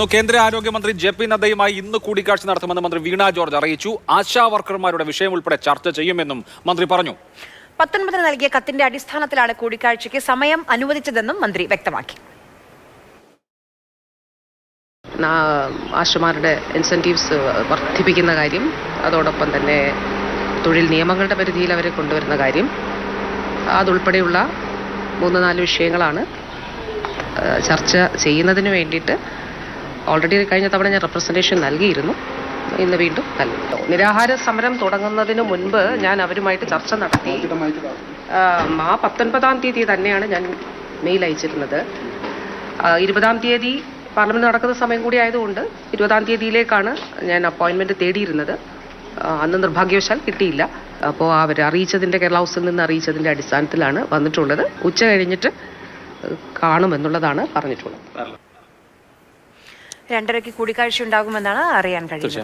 കേന്ദ്ര ആരോഗ്യമന്ത്രി ജെ.പി. നദ്ദയുമായി ഇന്ന് കൂടിക്കാഴ്ച നടത്തുമെന്ന് മന്ത്രി വീണ ജോർജ് അറിയിച്ചു. ആശാ വർക്കർമാരുടെ വിഷയം ഉൾപ്പെടെ ചർച്ച ചെയ്യുമെന്നും മന്ത്രി പറഞ്ഞു. 19 നൽകിയ കത്തിന്റെ അടിസ്ഥാനത്തിലാണ് കൂടിക്കാഴ്ചയ്ക്ക് സമയം അനുവദിച്ചതെന്നും മന്ത്രി വ്യക്തമാക്കി. ആശമാരുടെ ഇൻസെൻറ്റീവ്സ് വർദ്ധിപ്പിക്കുന്ന കാര്യം, അതോടൊപ്പം തന്നെ തൊഴിൽ നിയമങ്ങളുടെ പരിധിയിൽ അവരെ കൊണ്ടുവരുന്ന കാര്യം, അതുൾപ്പെടെയുള്ള 3-4 വിഷയങ്ങളാണ് ചർച്ച ചെയ്യുന്നതിന് വേണ്ടിയിട്ട് ഓൾറെഡി കഴിഞ്ഞ തവണ ഞാൻ റെപ്രസെൻറ്റേഷൻ നൽകിയിരുന്നു. ഇന്ന് വീണ്ടും നൽകും. നിരാഹാര സമരം തുടങ്ങുന്നതിന് മുൻപ് ഞാൻ അവരുമായിട്ട് ചർച്ച നടത്തി. 19-ാം തീയതി തന്നെയാണ് ഞാൻ മെയിൽ അയച്ചിരുന്നത്. 20-ാം തീയതി പാർലമെന്റ് നടക്കുന്ന സമയം കൂടി ആയതുകൊണ്ട് 20-ാം തീയതിയിലേക്കാണ് ഞാൻ അപ്പോയിൻമെൻറ്റ് തേടിയിരുന്നത്. അന്ന് നിർഭാഗ്യവശാൽ കിട്ടിയില്ല. അപ്പോൾ അവർ അറിയിച്ചതിൻ്റെ, കേരള ഹൗസിൽ നിന്ന് അറിയിച്ചതിൻ്റെ അടിസ്ഥാനത്തിലാണ് വന്നിട്ടുള്ളത്. ഉച്ച കഴിഞ്ഞിട്ട് കാണുമെന്നുള്ളതാണ് പറഞ്ഞിട്ടുള്ളത്. 2:30 കൂടിക്കാഴ്ച ഉണ്ടാകുമെന്നാണ് അറിയാൻ കഴിയുന്നത്.